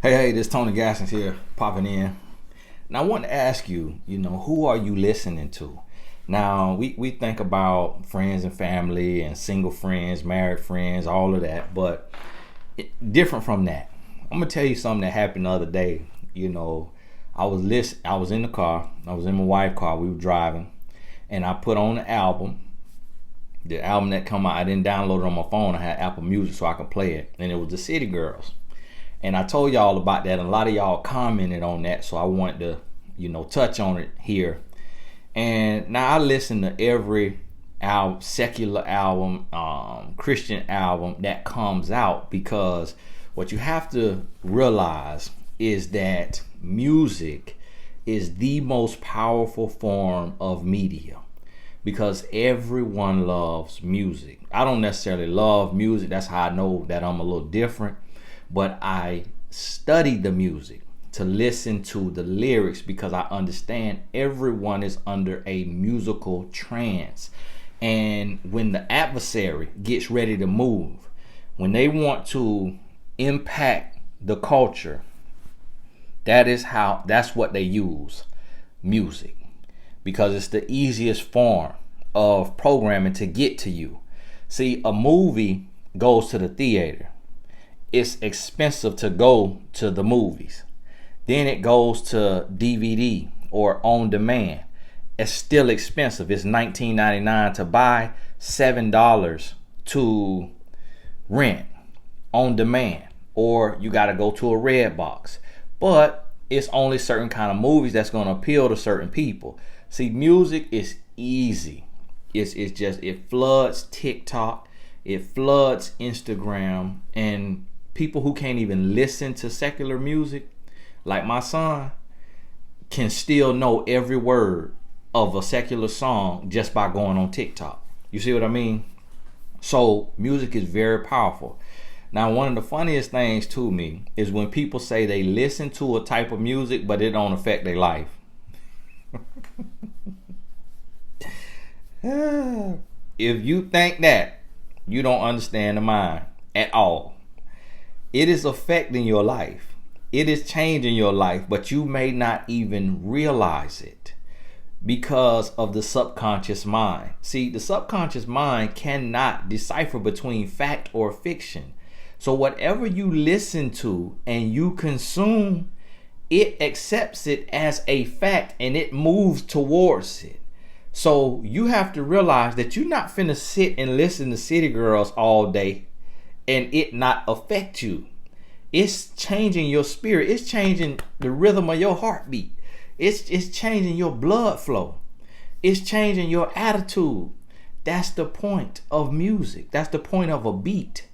Hey, this Tony Gaskins here, popping in. Now, I want to ask you, who are you listening to? Now, we think about friends and family and single friends, married friends, all of that, but different from that. I'm gonna tell you something that happened the other day. I was in the car, I was in my wife's car, we were driving, and I put on the album that come out. I didn't download it on my phone. I had Apple Music so I could play it, and it was the City Girls. And I told y'all about that, and a lot of y'all commented on that, so I wanted to, touch on it here. And now I listen to every album, secular album, Christian album that comes out, because what you have to realize is that music is the most powerful form of media, because everyone loves music. I don't necessarily love music. That's how I know that I'm a little different. But I study the music to listen to the lyrics, because I understand everyone is under a musical trance. And when the adversary gets ready to move, when they want to impact the culture, that's what they use, music, because it's the easiest form of programming to get to you. See, a movie goes to the theater. It's expensive to go to the movies. Then it goes to DVD or on demand. It's still expensive. It's $19.99 to buy, $7 to rent on demand, or you got to go to a red box. But it's only certain kind of movies that's going to appeal to certain people. See, music is easy. It floods TikTok, it floods Instagram, and people who can't even listen to secular music, like my son, can still know every word of a secular song just by going on TikTok. You see what I mean? So music is very powerful. Now, one of the funniest things to me is when people say they listen to a type of music, but it don't affect their life. If you think that, you don't understand the mind at all. It is affecting your life. It is changing your life, but you may not even realize it because of the subconscious mind. See, the subconscious mind cannot decipher between fact or fiction. So whatever you listen to and you consume, it accepts it as a fact and it moves towards it. So you have to realize that you're not finna sit and listen to City Girls all day and it not affect you. It's changing your spirit. It's changing the rhythm of your heartbeat. It's changing your blood flow. It's changing your attitude. That's the point of music. That's the point of a beat.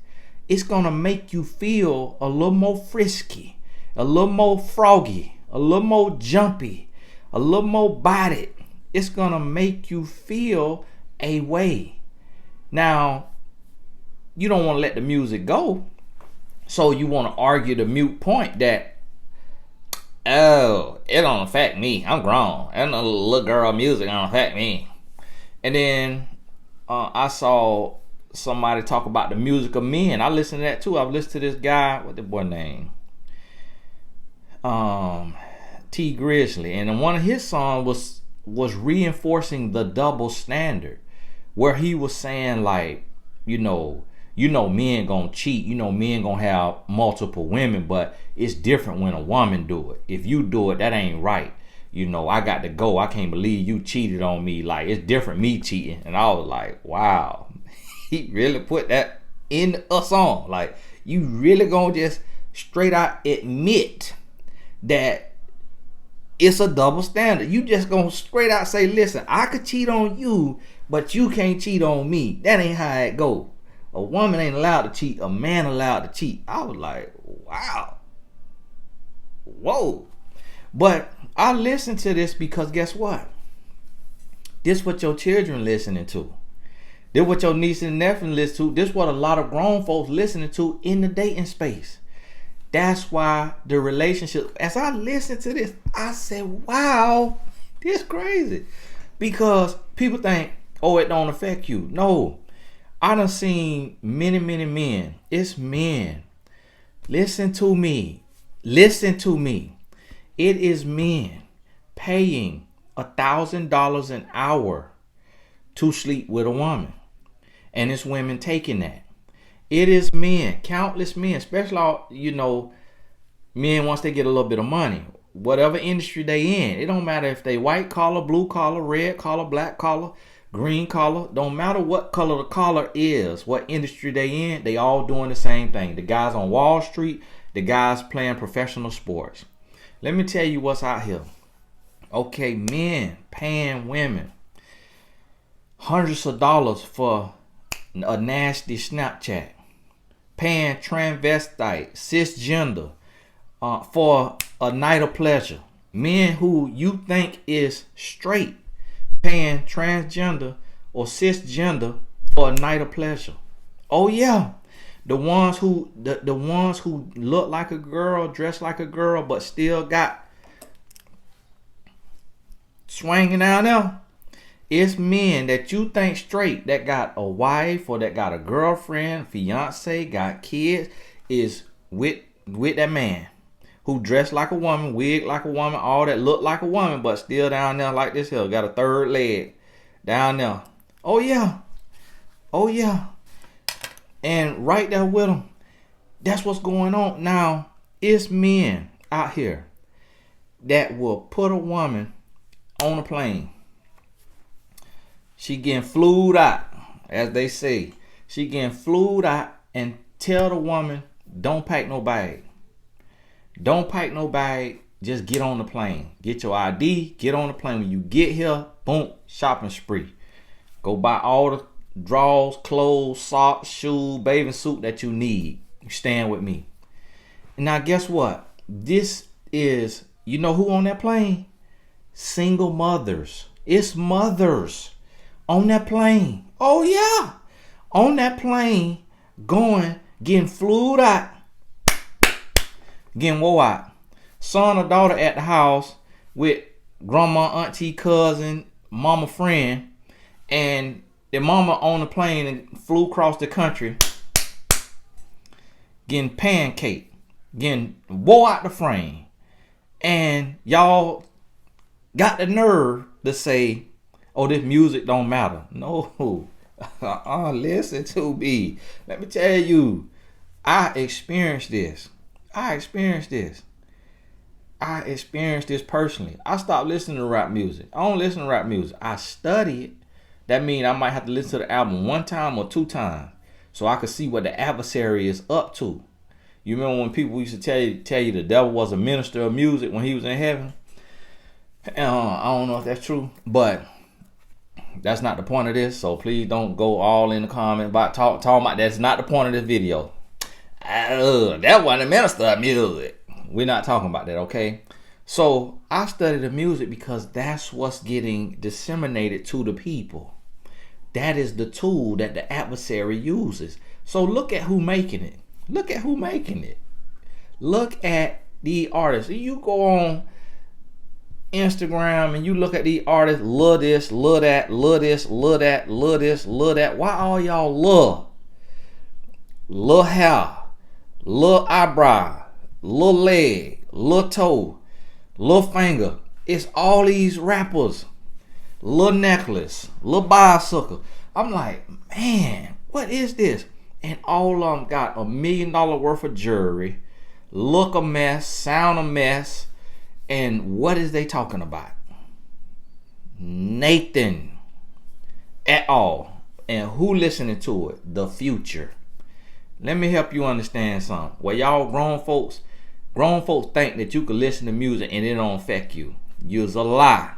It's gonna make you feel a little more frisky, a little more froggy, a little more jumpy, a little more bodied. It's gonna make you feel a way. Now, you don't want to let the music go, so you want to argue the mute point that, oh, it don't affect me, I'm grown, and the little girl music don't affect me. And then I saw somebody talk about the music of men. I listened to that too. I've listened to this guy, what the boy name, T Grizzly, and one of his songs was reinforcing the double standard, where he was saying, like, men gonna cheat, men gonna have multiple women, but it's different when a woman do it. If you do it, that ain't right. I got to go. I can't believe you cheated on me. Like, it's different me cheating. And I was like, wow, he really put that in a song. Like, you really gonna just straight out admit that it's a double standard. You just gonna straight out say, listen, I could cheat on you, but you can't cheat on me. That ain't how it go. A woman ain't allowed to cheat. A man allowed to cheat. I was like, wow. Whoa. But I listened to this because guess what? This what your children listening to. This what your niece and nephew listen to. This what a lot of grown folks listening to in the dating space. That's why the relationship, as I listened to this, I said, wow, this crazy. Because people think, oh, it don't affect you. No. I done seen many men. It's men. Listen to me. Listen to me. It is men paying $1,000 an hour to sleep with a woman. And it's women taking that. It is men, countless men, especially, men once they get a little bit of money. Whatever industry they in. It don't matter if they white collar, blue collar, red collar, black collar, green collar. Don't matter what color the collar is, what industry they in. They all doing the same thing. The guys on Wall Street, the guys playing professional sports. Let me tell you what's out here. Okay, men paying women hundreds of dollars for a nasty Snapchat. Paying transvestite, cisgender, for a night of pleasure. Men who you think is straight paying transgender or cisgender for a night of pleasure. Oh yeah. The ones who look like a girl, dress like a girl, but still got swinging down there. It's men that you think straight that got a wife or that got a girlfriend, fiance, got kids, is with that man who dressed like a woman, wig like a woman, all that look like a woman, but still down there like this here, got a third leg down there. Oh yeah. Oh yeah. And right there with them. That's what's going on. Now, it's men out here that will put a woman on a plane. She getting flued out, as they say. She getting flued out and tell the woman, don't pack no bag. Don't pack no bag. Just get on the plane. Get your ID. Get on the plane. When you get here, boom, shopping spree. Go buy all the drawers, clothes, socks, shoes, bathing suit that you need. You stand with me. Now, guess what? This is, you know who on that plane? Single mothers. It's mothers on that plane. Oh, yeah. On that plane, getting flued out. Getting wore out. Son or daughter at the house with grandma, auntie, cousin, mama, friend, and the mama on the plane and flew across the country, getting pancaked, getting wore out the frame, and y'all got the nerve to say, "Oh, this music don't matter." No, listen to me. Let me tell you, I experienced this. I experienced this personally. I stopped listening to rap music. I don't listen to rap music. I study it. That means I might have to listen to the album one time or two times so I could see what the adversary is up to. You remember when people used to tell you the devil was a minister of music when he was in heaven? I don't know if that's true, but that's not the point of this. So please don't go all in the comment about talking about that's not the point of this video. That wasn't a minister of music. We're not talking about that, okay? So I study the music because that's what's getting disseminated to the people. That is the tool that the adversary uses. So look at who making it. Look at who making it. Look at the artists. You go on Instagram and you look at the artists, love this, love that, love this, love that, love this, love that. Why all y'all love? Little hair, little eyebrow, little leg, little toe, little finger. It's all these rappers. Little necklace, little bicycle. I'm like, man, what is this? And all of them got $1 million worth of jewelry, look a mess, sound a mess. And what is they talking about? Nothing at all. And who listening to it? The future. Let me help you understand something. Well, y'all grown folks think that you can listen to music and it don't affect you. You's a lie.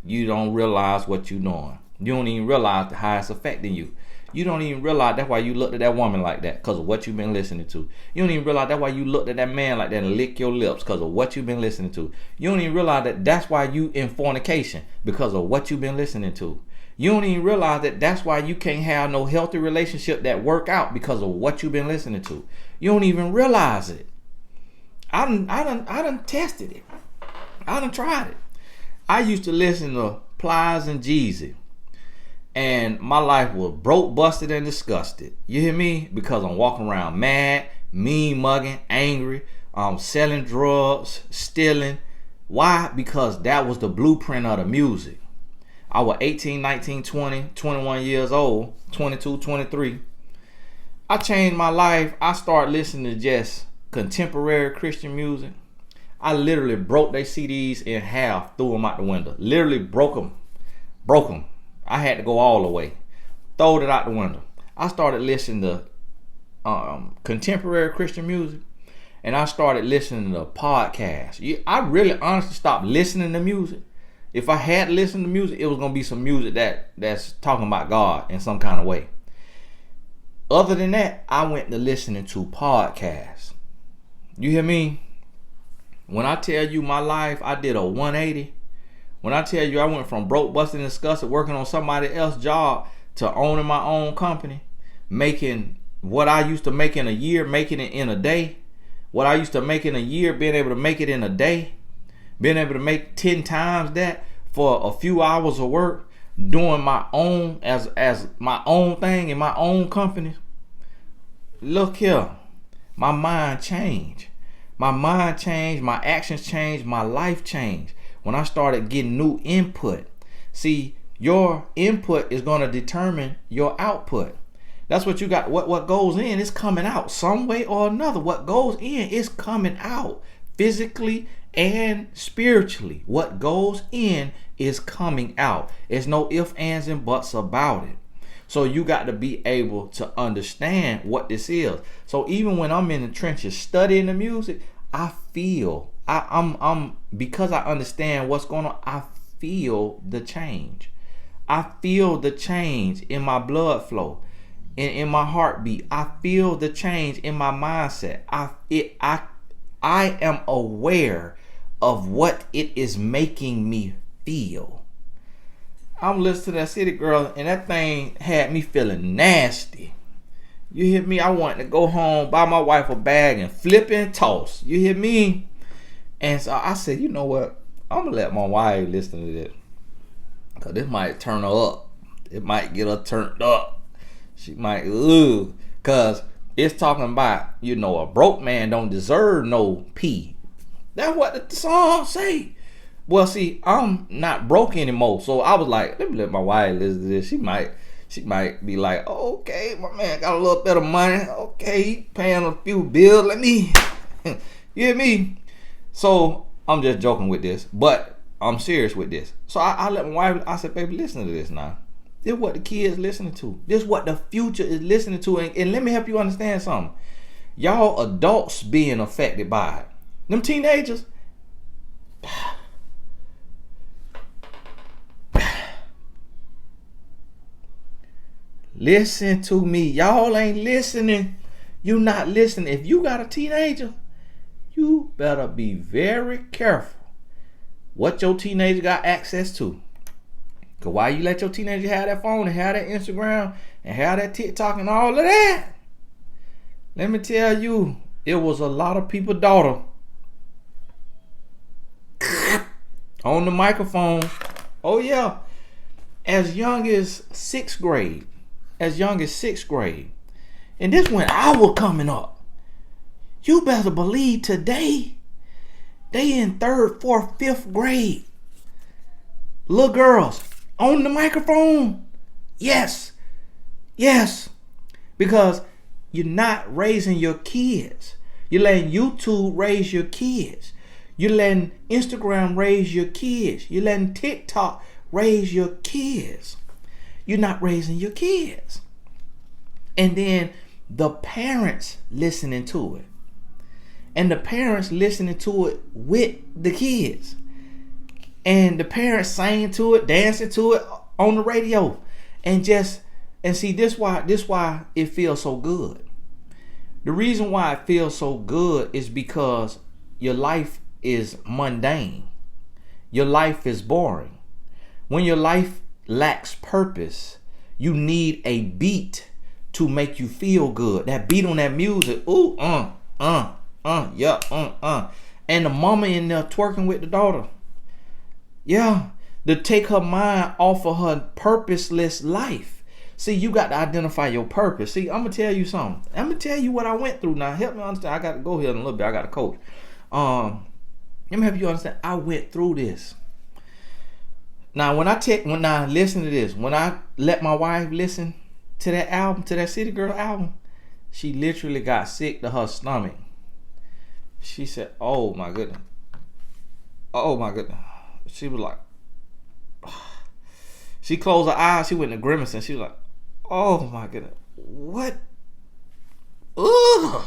You don't realize what you're doing. You don't even realize how it's affecting you. You don't even realize that's why you looked at that woman like that, because of what you've been listening to. You don't even realize that's why you looked at that man like that and lick your lips, because of what you've been listening to. You don't even realize that that's why you in fornication, because of what you've been listening to. You don't even realize that that's why you can't have no healthy relationship that work out, because of what you've been listening to. You don't even realize it. I done tested it. I done tried it. I used to listen to Plies and Jeezy, and my life was broke, busted, and disgusted. You hear me? Because I'm walking around mad, mean mugging, angry, selling drugs, stealing. Why? Because that was the blueprint of the music. I was 18, 19, 20, 21 years old, 22, 23. I changed my life. I started listening to just contemporary Christian music. I literally broke their CDs in half, threw them out the window. Literally broke them. I had to go all the way. Throwed it out the window. I started listening to contemporary Christian music, and I started listening to podcasts. I really honestly stopped listening to music. If I had listened to music, it was going to be some music that's talking about God in some kind of way. Other than that, I went to listening to podcasts. You hear me? When I tell you my life, I did a 180. When I tell you I went from broke, busted, and disgusted, working on somebody else's job, to owning my own company, making what I used to make in a year, making it in a day. What I used to make in a year, being able to make it in a day. Being able to make 10 times that for a few hours of work, doing my own as my own thing in my own company. Look here, my mind changed. My mind changed, my actions changed, my life changed when I started getting new input. See, your input is going to determine your output. That's what you got. What goes in is coming out some way or another. What goes in is coming out physically and spiritually. What goes in is coming out. There's no ifs, ands, and buts about it. So you got to be able to understand what this is. So even when I'm in the trenches studying the music, I feel I'm because I understand what's going on. I feel the change. I feel the change in my blood flow, in my heartbeat. I feel the change in my mindset. I am aware of what it is making me feel. I'm listening to that City Girl, and that thing had me feeling nasty. You hear me? I wanted to go home, buy my wife a bag, and flip and toss. You hear me? And so I said, you know what? I'm going to let my wife listen to this. Because this might turn her up. It might get her turned up. She might, because it's talking about, a broke man don't deserve no pee. That's what the song say. Well, see, I'm not broke anymore. So I was like, let me let my wife listen to this. She might be like, oh, okay, my man got a little bit of money. Okay, he paying a few bills. Let me, you hear me? So I'm just joking with this, but I'm serious with this. So I let my wife, I said, baby, listen to this now. This is what the kids listening to. This is what the future is listening to. And let me help you understand something. Y'all adults being affected by it. Them teenagers, listen to me. Y'all ain't listening. You not listening. If you got a teenager, you better be very careful what your teenager got access to. Because why you let your teenager have that phone and have that Instagram and have that TikTok and all of that, let me tell you, it was a lot of people's daughter on the microphone. Oh yeah. As young as 6th grade. And this when I was coming up. You better believe today, they in 3rd, 4th, 5th grade. Little girls on the microphone. Yes. Because you're not raising your kids. You're letting YouTube raise your kids. You're letting Instagram raise your kids. You're letting TikTok raise your kids. You're not raising your kids. And then the parents listening to it. And the parents listening to it with the kids. And the parents singing to it, dancing to it on the radio. And see, this why it feels so good. The reason why it feels so good is because your life is mundane. Your life is boring. When your life lacks purpose, you need a beat to make you feel good. That beat on that music. Ooh, yeah. And the mama in there twerking with the daughter. Yeah. To take her mind off of her purposeless life. See, you got to identify your purpose. See, I'm gonna tell you something. I'm gonna tell you what I went through. Now, help me understand. I got to go here in a little bit. I got to coach. Let me help you understand. I went through this. Now, when I listen to this, when I let my wife listen to that album, to that City Girl album, she literally got sick to her stomach. She said, "Oh my goodness, oh my goodness." She was like, she closed her eyes. She went to grimace and she was like, "Oh my goodness, what? Ugh.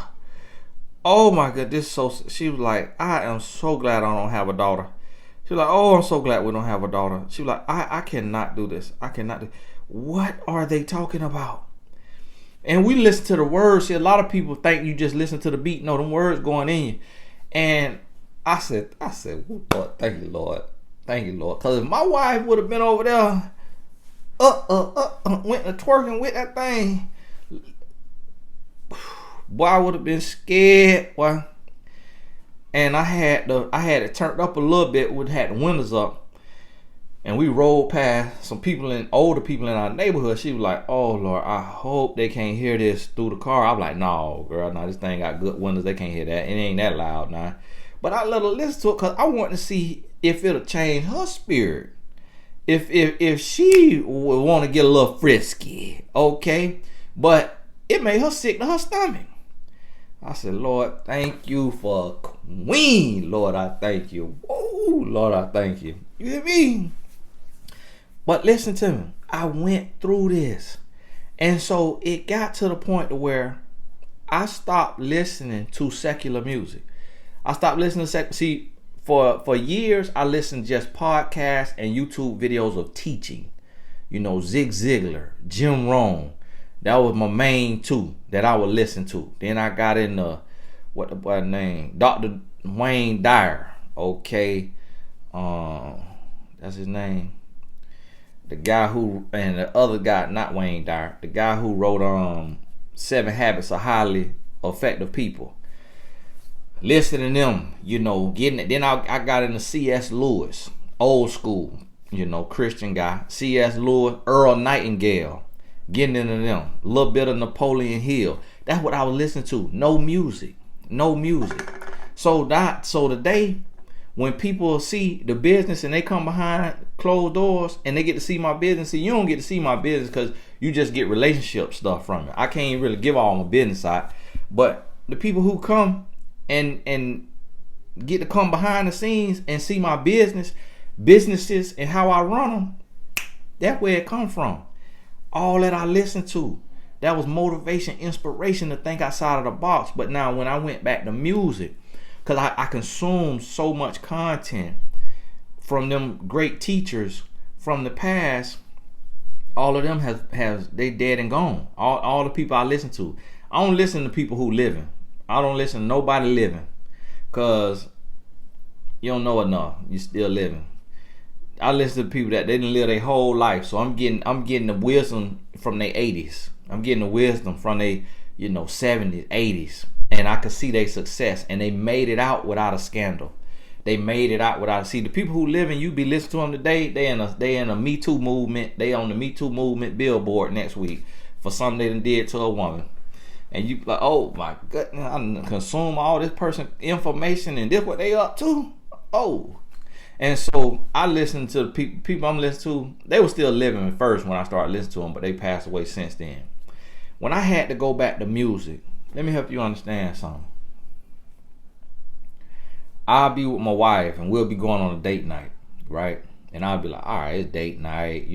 Oh my goodness, so." She was like, "I am so glad I don't have a daughter." She was like, "Oh, I'm so glad we don't have a daughter." She was like, I cannot do this. I cannot do. What are they talking about?" And we listen to the words. See, a lot of people think you just listen to the beat. No, them words going in you. And I said, "Lord, thank you, Lord. Thank you, Lord." Because if my wife would have been over there, went to twerking with that thing, boy, I would have been scared, boy. And I had it turned up a little bit. We had the windows up, and we rolled past some older people in our neighborhood. She was like, "Oh Lord, I hope they can't hear this through the car." I'm like, "No, girl, no, this thing got good windows. They can't hear that. It ain't that loud now." But I let her listen to it because I want to see if it'll change her spirit. If she would want to get a little frisky, okay. But it made her sick to her stomach. I said, "Lord, thank you for Queen. Lord, I thank you. Oh, Lord, I thank you." You hear me? But listen to me. I went through this. And so it got to the point to where I stopped listening to secular music. I stopped listening to see, for years, I listened to just podcasts and YouTube videos of teaching. You know, Zig Ziglar, Jim Rohn. That was my main two that I would listen to. Then I got into, what the boy name? Dr. Wayne Dyer. Okay. That's his name. The guy who, and the other guy, not Wayne Dyer, the guy who wrote 7 Habits of Highly Effective People. Listening to them, you know, getting it. Then I got into C.S. Lewis, old school, you know, Christian guy. C.S. Lewis, Earl Nightingale. Getting into them. A little bit of Napoleon Hill. That's what I was listening to. No music. So today, when people see the business and they come behind closed doors and they get to see my business, see, you don't get to see my business because you just get relationship stuff from it. I can't really give all my business side. But the people who come and get to come behind the scenes and see my businesses and how I run them, that's where it come from. All that I listened to, that was motivation, inspiration to think outside of the box. But now when I went back to music, because I consumed so much content from them great teachers from the past, all of them has they dead and gone. All the people I listen to, I don't listen to people who living. I don't listen to nobody living, because you don't know enough. You still living. I listen to people that they didn't live their whole life. So I'm getting the wisdom from their 80s. I'm getting the wisdom from their 70s, 80s. And I could see their success. And they made it out without a scandal. They made it out without. See, the people who live and you be listening to them today, they in a Me Too movement. They on the Me Too movement billboard next week for something they done did to a woman. And you like, oh my goodness, I consume all this person information and this what they up to. Oh. And so I listened to the people I'm listening to. They were still living at first when I started listening to them, but they passed away since then. When I had to go back to music, let me help you understand something. I'll be with my wife and we'll be going on a date night, right? And I'll be like, all right, it's date night,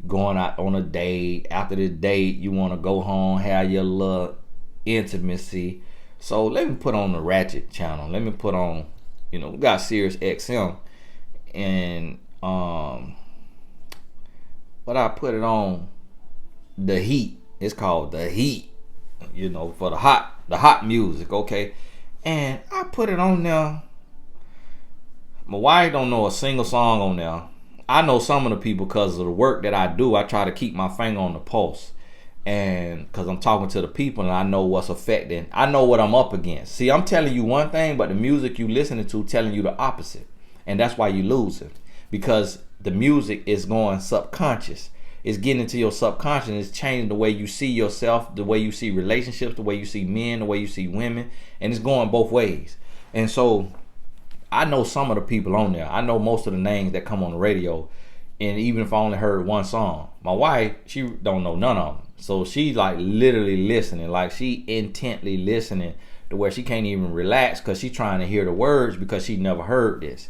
going out on a date. After the date, you want to go home, have your little intimacy. So let me put on the Ratchet channel. Let me put on, we got Sirius XM. And but I put it on the Heat. It's called the Heat, for the hot music, okay? And I put it on there. My wife don't know a single song on there. I know some of the people because of the work that I do. I try to keep my finger on the pulse. And because I'm talking to the people and I know what's affecting. I know what I'm up against. See, I'm telling you one thing, but the music you listening to telling you the opposite. And that's why you losing. Because the music is going subconscious. it's getting into your subconscious. It's changing the way you see yourself, the way you see relationships, the way you see men, the way you see women, and it's going both ways. And so I know some of the people on there. I know most of the names that come on the radio. And even if I only heard one song, my wife, she don't know none of them. So she like literally listening, like she intently listening to where she can't even relax because she's trying to hear the words because she never heard this.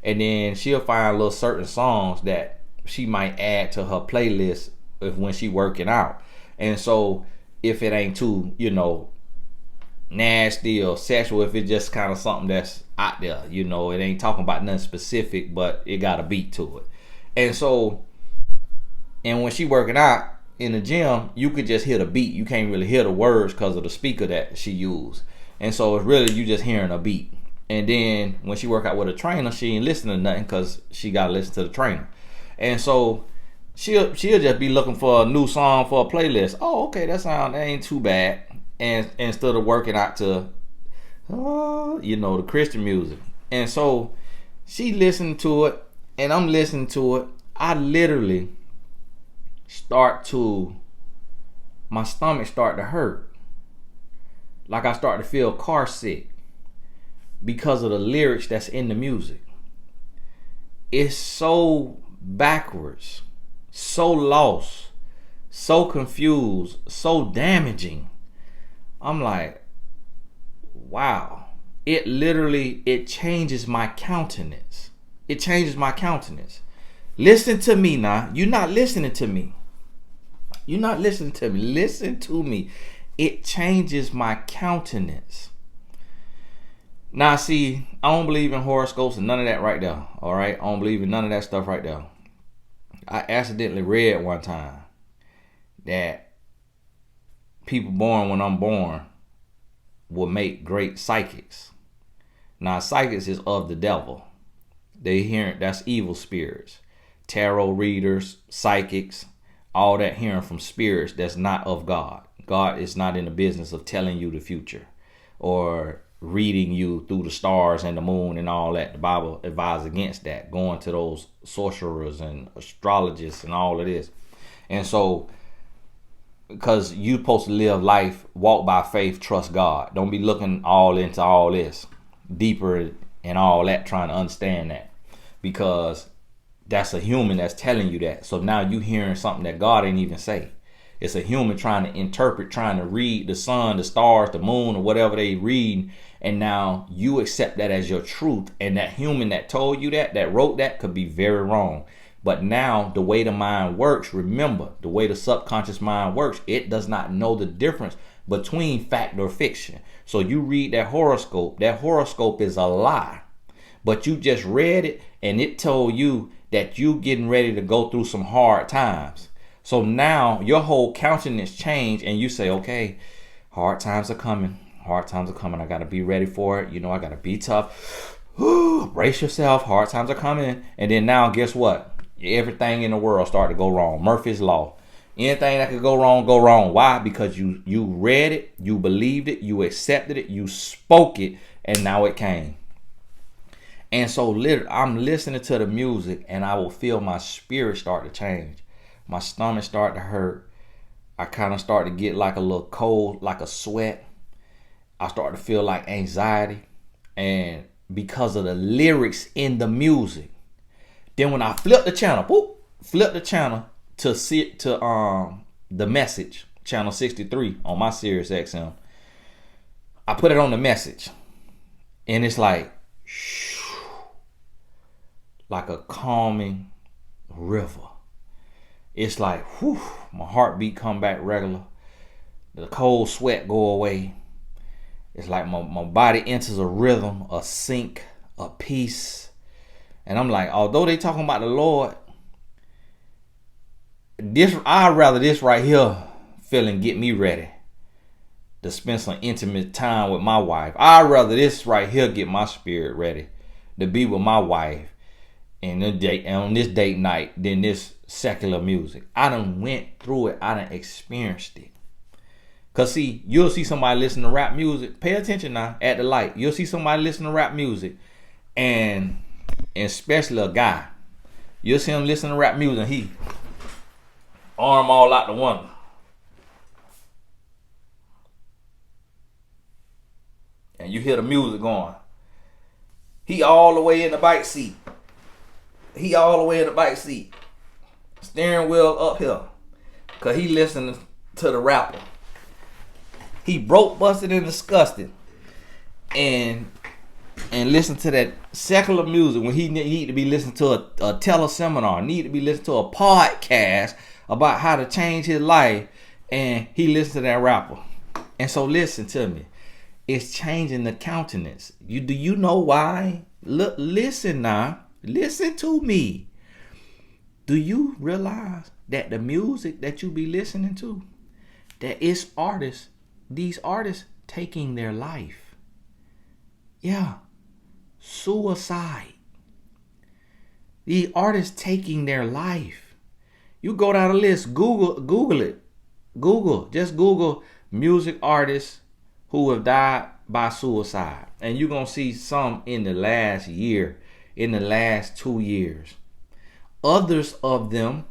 And then she'll find little certain songs that she might add to her playlist when she working out. And so if it ain't too, nasty or sexual, if it's just kind of something that's out there, it ain't talking about nothing specific, but it got a beat to it. And when she working out in the gym, you could just hear the beat. You can't really hear the words because of the speaker that she used. And so it's really you just hearing a beat. And then when she work out with a trainer, she ain't listening to nothing because she got to listen to the trainer. And so she'll just be looking for a new song for a playlist. Oh, okay, that ain't too bad. And instead of working out to, the Christian music. And so she listened to it, and I'm listening to it. I literally my stomach start to hurt. Like I start to feel car sick because of the lyrics that's in the music. It's so backwards, so lost, so confused, so damaging. I'm like, wow. It changes my countenance. It changes my countenance. Listen to me now. You're not listening to me. You're not listening to me. Listen to me. It changes my countenance. Now, see, I don't believe in horoscopes and none of that right there. All right? I don't believe in none of that stuff right there. I accidentally read one time that people born when I'm born will make great psychics. Now, psychics is of the devil. That's evil spirits. Tarot readers, psychics, all that hearing from spirits that's not of God. God is not in the business of telling you the future or reading you through the stars and the moon and all that. The Bible advises against that, going to those sorcerers and astrologists and all of this. And so, because you're supposed to live life, walk by faith, trust God. Don't be looking all into all this, deeper and all that, trying to understand that. Because that's a human that's telling you that. So now you hearing something that God ain't even say. It's a human trying to interpret, trying to read the sun, the stars, the moon, or whatever they read. And now you accept that as your truth. And that human that told you that wrote that, could be very wrong. But now the way the mind works, remember, the way the subconscious mind works, it does not know the difference between fact or fiction. So you read that horoscope is a lie. But you just read it and it told you that you getting ready to go through some hard times. So now your whole countenance changed and you say, okay, hard times are coming. Hard times are coming. I got to be ready for it. I got to be tough. Brace yourself. Hard times are coming. And then now guess what? Everything in the world started to go wrong. Murphy's Law. Anything that could go wrong, go wrong. Why? Because you read it, you believed it, you accepted it, you spoke it, and now it came. And so literally, I'm listening to the music and I will feel my spirit start to change. My stomach start to hurt. I kind of start to get like a little cold, like a sweat. I start to feel like anxiety. And because of the lyrics in the music. Then when I flip the channel to the message, channel 63 on my Sirius XM, I put it on the message. And it's like a calming river. It's like, whew, my heartbeat come back regular. The cold sweat go away. It's like my body enters a rhythm, a sync, a peace. And I'm like, although they talking about the Lord, I'd rather this right here feeling get me ready to spend some intimate time with my wife. I'd rather this right here get my spirit ready to be with my wife and on this date night than this secular music. I done went through it. I done experienced it. Because see, you'll see somebody listen to rap music. Pay attention now at the light. You'll see somebody listen to rap music. And especially a guy. You'll see him listen to rap music and Arm all out the window. And you hear the music going. He all the way in the back seat. Steering wheel up here. Cause he listening to the rapper. He broke, busted, and disgusted. And listen to that secular music when he need to be listening to a teleseminar, need to be listening to a podcast about how to change his life, and he listens to that rapper. And so listen to me. It's changing the countenance. Do you know why? Look, listen now. Listen to me. Do you realize that the music that you be listening to, that it's artists, these artists taking their life? Yeah. Suicide. These artists taking their life. You go down the list, Google it. Just Google music artists who have died by suicide. And you're going to see some in the last year, in the last 2 years. Others of them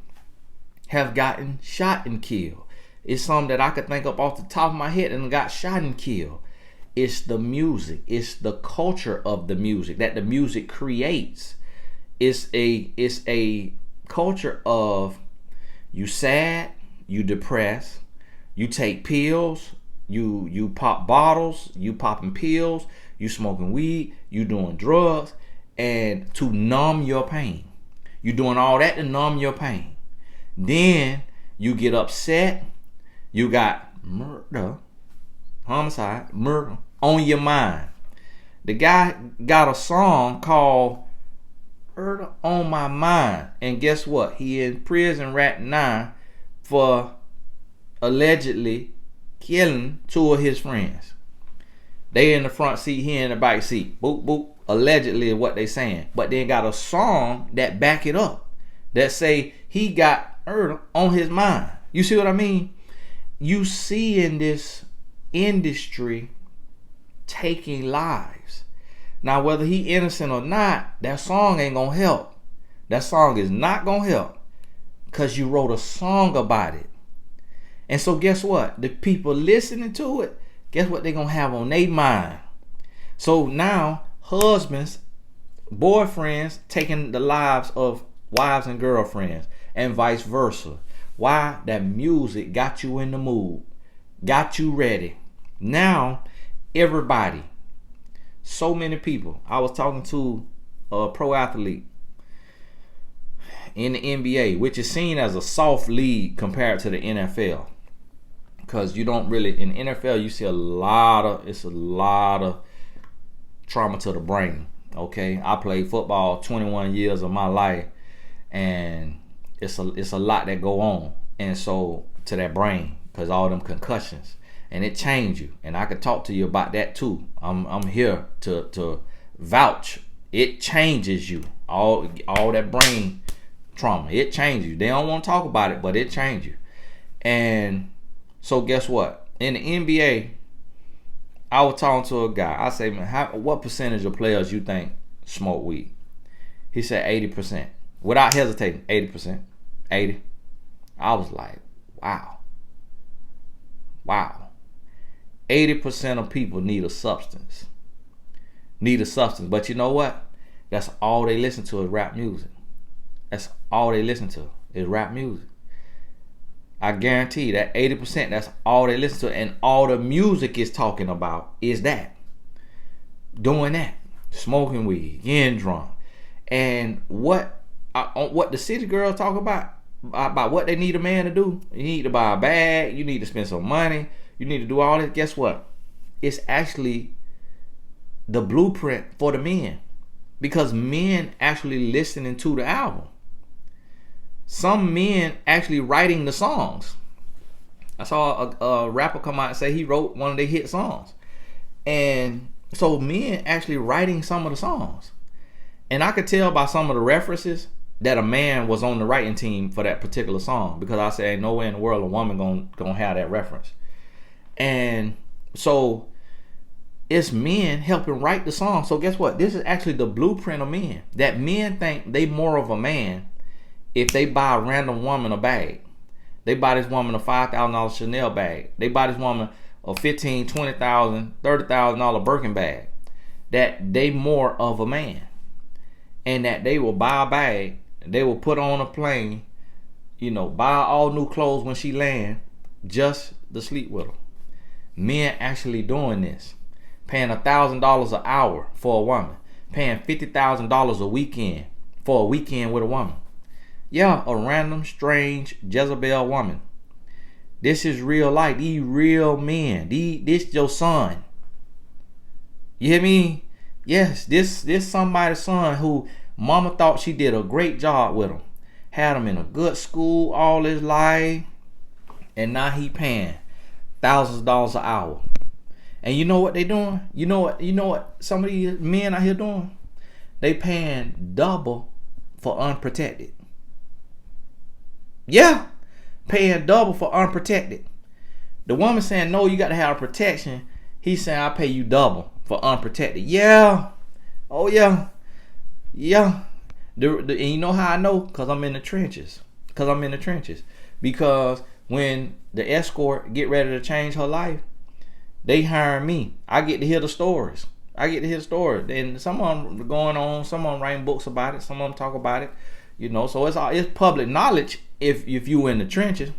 have gotten shot and killed. It's some that I could think of off the top of my head and got shot and killed. It's the music. It's the culture of the music that the music creates. It's a culture of you sad, you depressed, you take pills, you pop bottles, you popping pills, you smoking weed, you doing drugs, and to numb your pain. You doing all that to numb your pain. Then you get upset. You got murder, homicide, murder on your mind. The guy got a song called Murder on My Mind. And guess what? He in prison right now for allegedly killing 2 of his friends. They in the front seat, he in the back seat. Boop, boop. Allegedly is what they saying. But they got a song that back it up. That say he got murder on his mind. You see what I mean? You see in this industry taking lives. Now, whether he innocent or not, that song ain't gonna help. That song is not gonna help. Because you wrote a song about it. And so guess what? The people listening to it, guess what they're gonna have on their mind? So now, husbands, boyfriends taking the lives of wives and girlfriends, and vice versa. Why? That music got you in the mood, got you ready. Now, everybody, so many people. I was talking to a pro athlete in the NBA, which is seen as a soft league compared to the NFL. Because you don't really, in the NFL, you see a lot of trauma to the brain. Okay, I played football 21 years of my life, and it's a lot that go on, and so to that brain, because all them concussions, and it change you. And I could talk to you about that too. I'm here to vouch. It changes you. All that brain trauma, it changes you. They don't want to talk about it, but it changes you. And so guess what? In the NBA, I was talking to a guy. I say, man, what percentage of players you think smoke weed? He said 80%. Without hesitating, 80%. 80. I was like, wow. 80% of people need a substance. But you know what? That's all they listen to is rap music. That's all they listen to is rap music. I guarantee that 80%, that's all they listen to. And all the music is talking about is that. Doing that. Smoking weed. Getting drunk. And what the city girls talk about what they need a man to do. You need to buy a bag. You need to spend some money. You need to do all this. Guess what? It's actually the blueprint for the men. Because men actually listening to the album. Some men actually writing the songs. I saw a rapper come out and say he wrote one of their hit songs. And so men actually writing some of the songs. And I could tell by some of the references that a man was on the writing team for that particular song. Because I said, ain't no way in the world a woman gonna have that reference. And so it's men helping write the song. So guess what? This is actually the blueprint of men. That men think they more of a man if they buy a random woman a bag. They buy this woman a $5,000 Chanel bag. They buy this woman a $15,000, $20,000, $30,000 Birkin bag. That they more of a man. And that they will buy a bag. They will put on a plane. Buy all new clothes when she land. Just to sleep with her. Men actually doing this. Paying $1,000 an hour for a woman. Paying $50,000 a weekend for a weekend with a woman. Yeah, a random, strange Jezebel woman. This is real life. These real men. This your son. You hear me? Yes, this somebody's son who mama thought she did a great job with him. Had him in a good school all his life. And now he paying thousands of dollars an hour. And you know what they doing? You know what some of these men out here doing? They paying double for unprotected. Yeah, paying double for unprotected. The woman saying, no, you got to have protection. He's saying, I'll pay you double for unprotected. Yeah. Oh, yeah. Yeah. And you know how I know? Because I'm in the trenches. Because when the escort get ready to change her life, they hire me. I get to hear the stories. And some of them are going on. Some of them writing books about it. Some of them talk about it. So it's public knowledge if you in the trenches.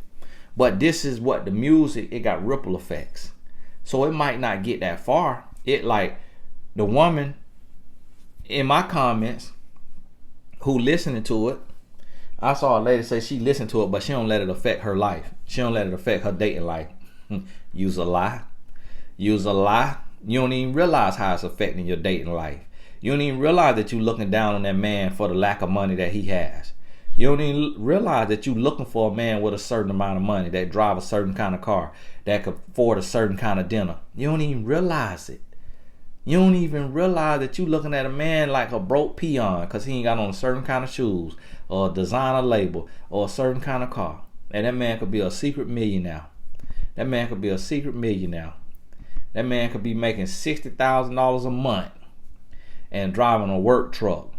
But this is what the music, it got ripple effects. So it might not get that far. It like the woman in my comments who listening to it, I saw a lady say she listened to it, but she don't let it affect her life. She don't let it affect her dating life. Use a lie. You don't even realize how it's affecting your dating life. You don't even realize that you're looking down on that man for the lack of money that he has. You don't even realize that you're looking for a man with a certain amount of money, that drive a certain kind of car, that could afford a certain kind of dinner. You don't even realize it. You don't even realize that you're looking at a man like a broke peon because he ain't got on a certain kind of shoes or a designer label or a certain kind of car. And that man could be a secret millionaire. That man could be making $60,000 a month and driving a work truck.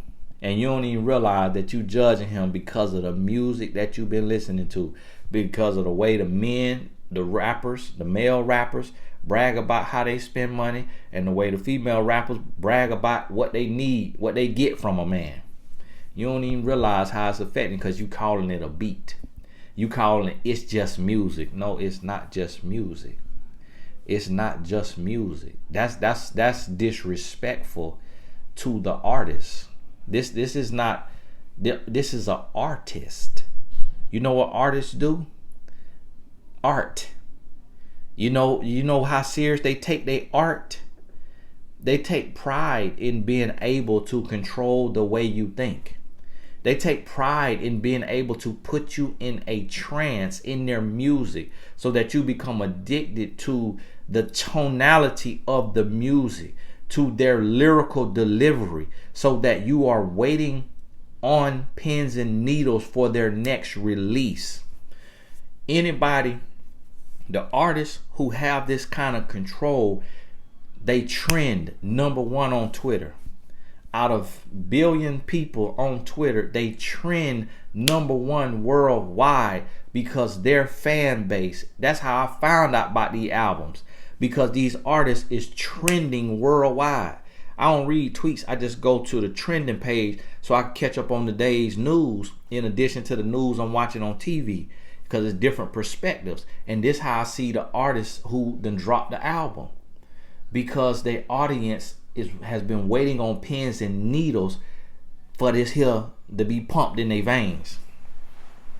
And you don't even realize that you judging him because of the music that you've been listening to. Because of the way the men, the rappers, the male rappers brag about how they spend money. And the way the female rappers brag about what they need, what they get from a man. You don't even realize how it's affecting because you calling it a beat. You calling it, it's just music. No, it's not just music. It's not just music. That's disrespectful to the artist. This is not. This is an artist. You know what artists do? Art. You know how serious they take their art. They take pride in being able to control the way you think. They take pride in being able to put you in a trance in their music so that you become addicted to the tonality of the music, to their lyrical delivery, so that you are waiting on pins and needles for their next release. Anybody, the artists who have this kind of control, they trend #1 on Twitter. Out of billion people on Twitter, they trend #1 worldwide because their fan base. That's how I found out about these albums, because these artists is trending worldwide. I don't read tweets. I just go to the trending page so I can catch up on the day's news in addition to the news I'm watching on TV, because it's different perspectives. And this how I see the artists who then drop the album, because their audience has been waiting on pins and needles for this here to be pumped in their veins.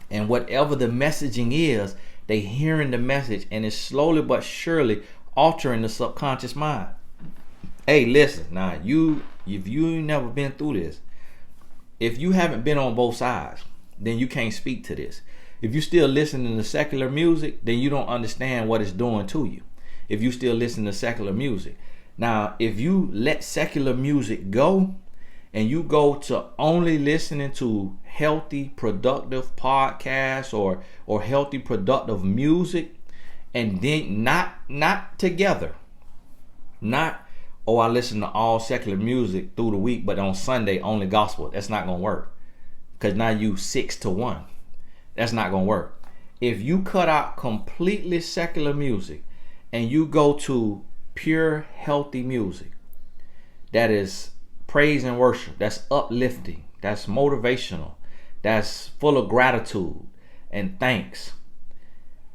And whatever the messaging is, they hearing the message, and it's slowly but surely altering the subconscious mind. Hey, listen, now if you ain't never been through this, if you haven't been on both sides, then you can't speak to this. If you still listening to secular music, then you don't understand what it's doing to you. If you still listen to secular music. Now, if you let secular music go and you go to only listening to healthy, productive podcasts or healthy, productive music, and then not together, not, oh, I listen to all secular music through the week, but on Sunday only gospel. That's not gonna work, because now you 6 to 1. That's not gonna work. if you cut out completely secular music and you go to pure healthy music that is praise and worship, that's uplifting, that's motivational, that's full of gratitude and thanks,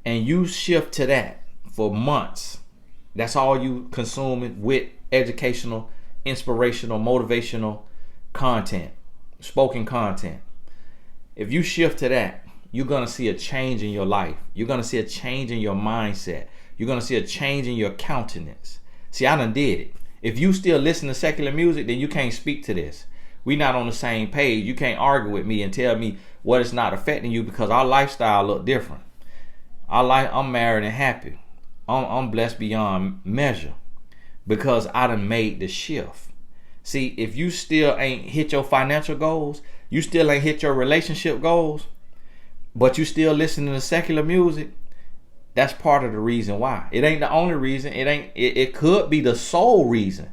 and you shift to that for months, that's all you consuming with educational, inspirational, motivational content, spoken content. If you shift to that, you're going to see a change in your life. You're going to see a change in your mindset. You're going to see a change in your countenance. See, I done did it. If you still listen to secular music, then you can't speak to this. We not on the same page. You can't argue with me and tell me what is not affecting you, because our lifestyle look different. I'm married and happy. I'm blessed beyond measure because I done made the shift. See, if you still ain't hit your financial goals, you still ain't hit your relationship goals, but you still listening to secular music, that's part of the reason why. It ain't the only reason. It could be the sole reason.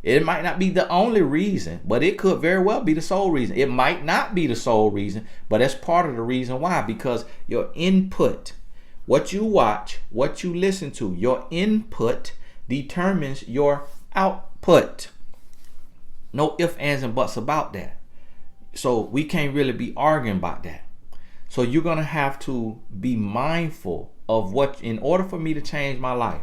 It might not be the only reason, but it could very well be the sole reason. It might not be the sole reason, but that's part of the reason why, because your input, what you watch, what you listen to, your input determines your output. No ifs, ands, and buts about that. So we can't really be arguing about that. So you're going to have to be mindful of what, in order for me to change my life,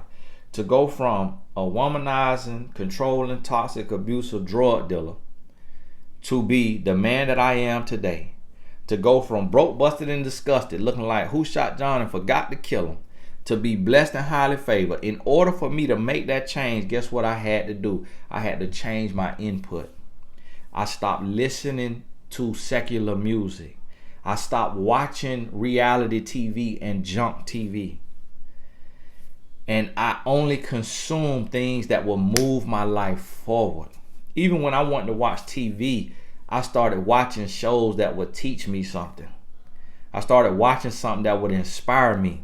to go from a womanizing, controlling, toxic, abusive drug dealer to be the man that I am today, to go from broke, busted, and disgusted, looking like who shot John and forgot to kill him, to be blessed and highly favored. In order for me to make that change, guess what I had to do? I had to change my input. I stopped listening to secular music. I stopped watching reality TV and junk TV. And I only consumed things that will move my life forward. Even when I wanted to watch TV, I started watching shows that would teach me something. I started watching something that would inspire me.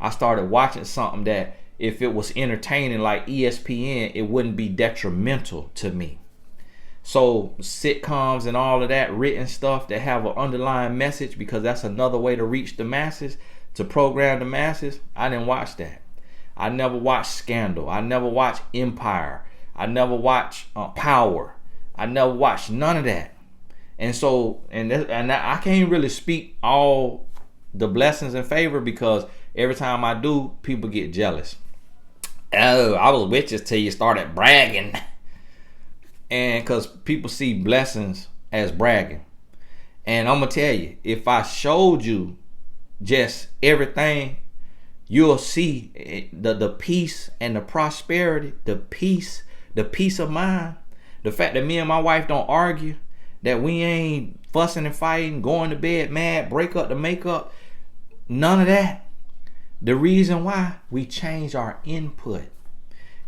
I started watching something that, if it was entertaining like ESPN, it wouldn't be detrimental to me. So sitcoms and all of that written stuff that have an underlying message, because that's another way to reach the masses, to program the masses, I didn't watch that. I never watched Scandal. I never watched Empire. I never watched Power. I never watched none of that. And so, and I can't really speak all the blessings and favor, because every time I do, people get jealous. Oh, I was with you till you started bragging. And because people see blessings as bragging. And I'm going to tell you, if I showed you just everything, you'll see the peace and the prosperity, the peace of mind, the fact that me and my wife don't argue, that we ain't fussing and fighting, going to bed mad, break up to make up, none of that. The reason why, we change our input.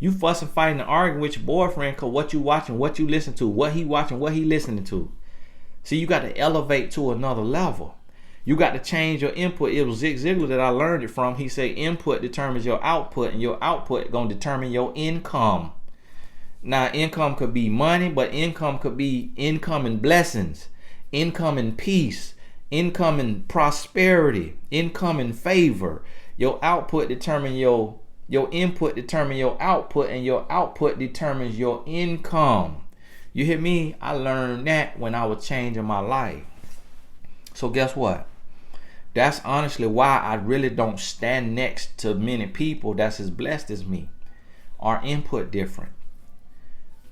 You fussing, fighting, and arguing with your boyfriend because what you watching, what you listen to, what he watching, what he listening to. See, you got to elevate to another level. You got to change your input. It was Zig Ziglar that I learned it from. He said input determines your output, and your output going to determine your income. Now, income could be money, but income could be income and blessings, income and peace, income and prosperity, income and favor. Your output determines your input determines your output, and your output determines your income. You hear me? I learned that when I was changing my life. So guess what? That's honestly why I really don't stand next to many people that's as blessed as me. Our input different.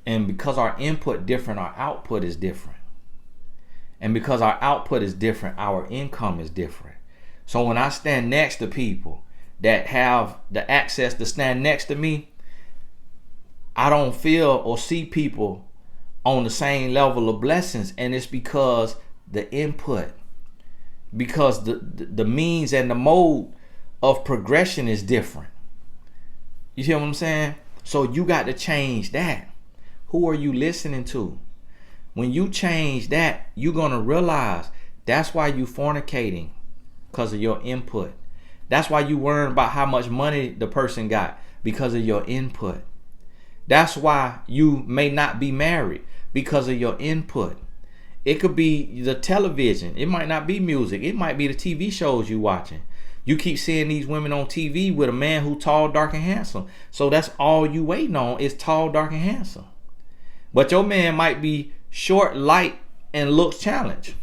And because our input different, our output is different. And because our output is different, our income is different. So when I stand next to people that have the access to stand next to me, I don't feel or see people on the same level of blessings. And it's because the input, because the means and the mode of progression is different. You hear what I'm saying? So you got to change that. Who are you listening to? When you change that, you're going to realize that's why you fornicating, because of your input. That's why you worrying about how much money the person got, because of your input. That's why you may not be married, because of your input. It could be the television. It might not be music. It might be the TV shows you watching. You keep seeing these women on TV with a man who tall, dark, and handsome. So that's all you waiting on is tall, dark, and handsome. But your man might be short, light, and looks challenged.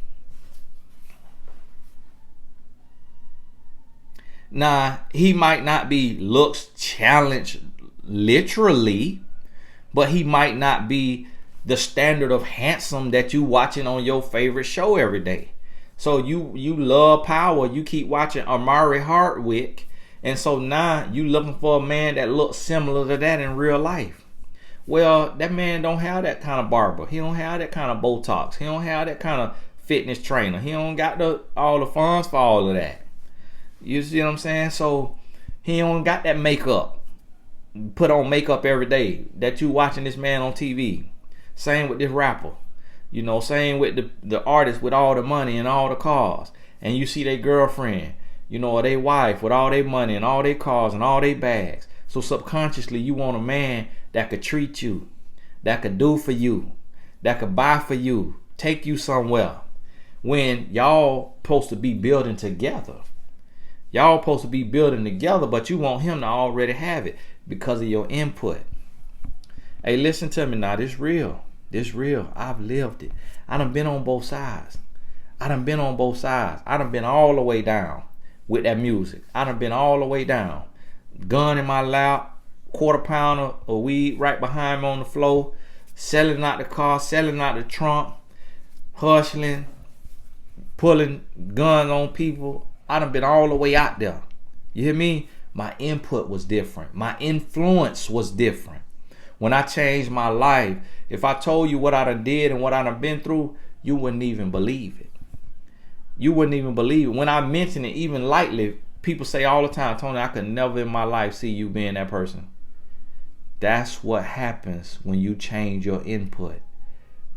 Now, he might not be looks challenged literally, but he might not be the standard of handsome that you watching on your favorite show every day. So you love power. You keep watching Amari Hardwick. And so now you looking for a man that looks similar to that in real life. Well, that man don't have that kind of barber. He don't have that kind of Botox. He don't have that kind of fitness trainer. He don't got all the funds for all of that. You see what I'm saying? So he don't got that makeup. Put on makeup every day that you watching this man on TV. Same with this rapper. You know, same with the artist with all the money and all the cars. And you see their girlfriend, you know, or their wife with all their money and all their cars and all their bags. So subconsciously you want a man that could treat you, that could do for you, that could buy for you, take you somewhere. When y'all supposed to be building together. Y'all supposed to be building together, but you want him to already have it because of your input. Hey, listen to me now. This real. This real. I've lived it. I done been on both sides. I done been all the way down with that music. I done been all the way down. Gun in my lap, quarter pounder of weed right behind me on the floor, selling out the car, selling out the trunk, hustling, pulling guns on people. I done been all the way out there. You hear me? My input was different. My influence was different. When I changed my life, if I told you what I done did and what I done been through, you wouldn't even believe it. You wouldn't even believe it. When I mention it, even lightly, people say all the time, Tony, I could never in my life see you being that person. That's what happens when you change your input.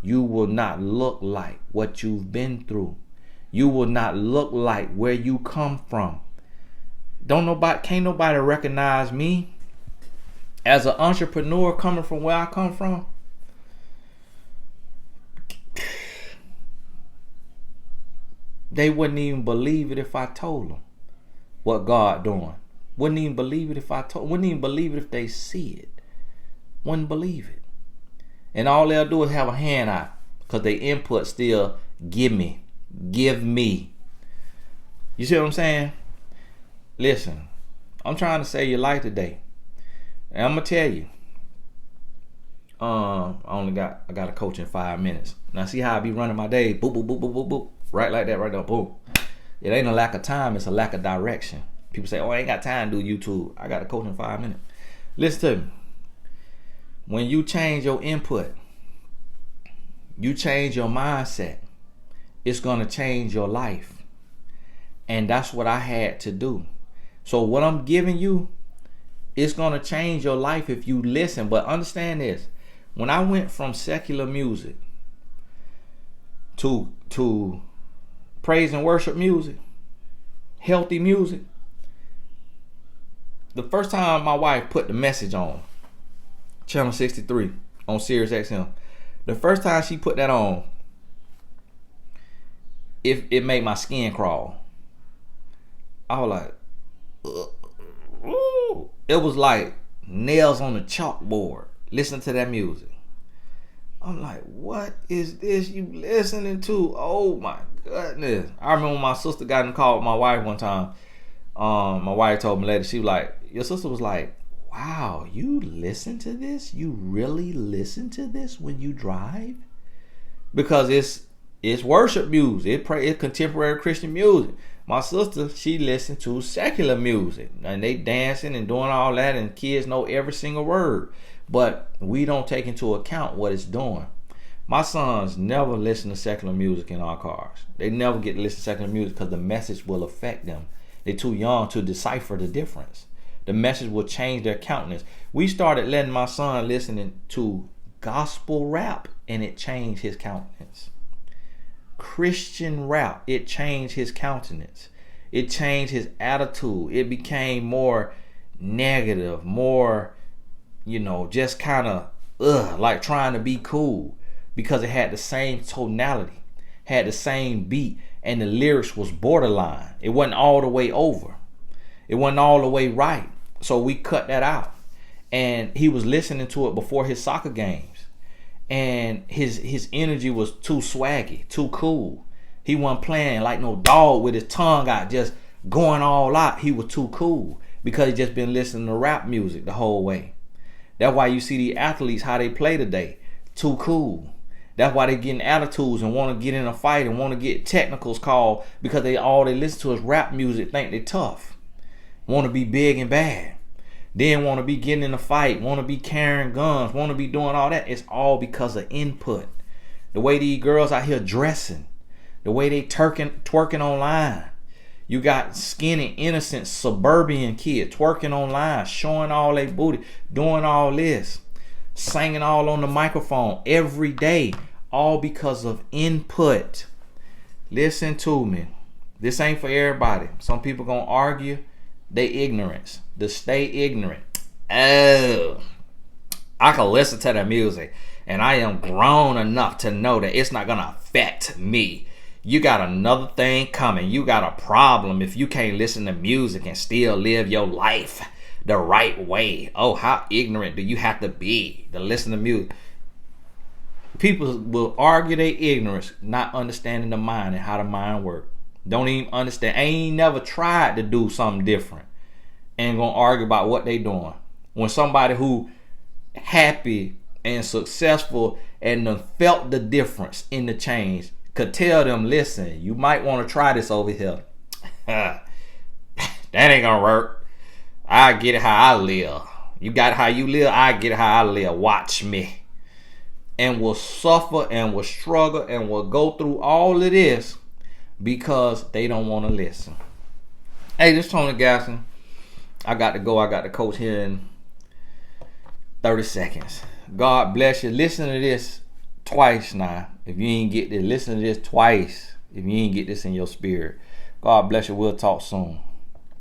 You will not look like what you've been through. You will not look like where you come from. Can't nobody recognize me as an entrepreneur coming from where I come from. They wouldn't even believe it if I told them what God doing. Wouldn't even believe it wouldn't even believe it if they see it. Wouldn't believe it. And all they'll do is have a hand out because they input still give me. You see what I'm saying? Listen, I'm trying to save your life today. And I'm gonna tell you. I got a coach in 5 minutes. Now see how I be running my day. Boop, boop, boop, boop, boop, boop. Right like that, right there. Boom. It ain't a lack of time, it's a lack of direction. People say, oh, I ain't got time to do YouTube. I got a coach in 5 minutes. Listen to me. When you change your input, you change your mindset, it's gonna change your life. And that's what I had to do. So what I'm giving you, it's gonna change your life if you listen. But understand this. When I went from secular music to praise and worship music, healthy music, the first time my wife put the message on channel 63 on Sirius XM, the first time she put that on, it made my skin crawl. I was like, ooh. It was like nails on the chalkboard. Listen to that music. I'm like, what is this you listening to? Oh my goodness. I remember when my sister got in the car with my wife one time. My wife told me later, she was like, your sister was like, wow, you listen to this? You really listen to this when you drive? Because it's worship music. It's contemporary Christian music. My sister, she listened to secular music. And they dancing and doing all that, and kids know every single word. But we don't take into account what it's doing. My sons never listen to secular music in our cars. They never get to listen to secular music because the message will affect them. They're too young to decipher the difference. The message will change their countenance. We started letting my son listening to gospel rap, and it changed his countenance. Christian rap, it changed his countenance. It changed his attitude. It became more negative, more, just kind of like trying to be cool, because it had the same tonality, had the same beat, and the lyrics was borderline. It wasn't all the way over. It wasn't all the way right. So we cut that out. And he was listening to it before his soccer games. And his energy was too swaggy, too cool. He wasn't playing like no dog with his tongue out, just going all out. He was too cool because he just been listening to rap music the whole way. That's why you see the athletes, how they play today. Too cool. That's why they getting attitudes and want to get in a fight and want to get technicals called, because all they listen to is rap music, think they tough. Want to be big and bad. Then want to be getting in a fight, want to be carrying guns, want to be doing all that. It's all because of input. The way these girls out here dressing, the way they twerking online. You got skinny, innocent, suburban kids twerking online, showing all their booty, doing all this, singing all on the microphone every day, all because of input. Listen to me. This ain't for everybody. Some people gonna argue they ignorance. To stay ignorant. Oh, I can listen to the music and I am grown enough to know that it's not gonna affect me. You got another thing coming. You got a problem if you can't listen to music and still live your life the right way. Oh, how ignorant do you have to be to listen to music? People will argue their ignorance, not understanding the mind and how the mind works. Don't even understand. Ain't never tried to do something different and gonna argue about what they doing. When somebody who happy and successful and done felt the difference in the change could tell them, listen, you might want to try this over here. That ain't gonna work. I get it how I live. You got it how you live, I get it how I live. Watch me. And will suffer and will struggle and will go through all of this because they don't want to listen. Hey, this is Tony Gasson. I got to go. I got to coach here in 30 seconds. God bless you. Listen to this twice now. If you ain't get this, listen to this twice. If you ain't get this in your spirit. God bless you. We'll talk soon.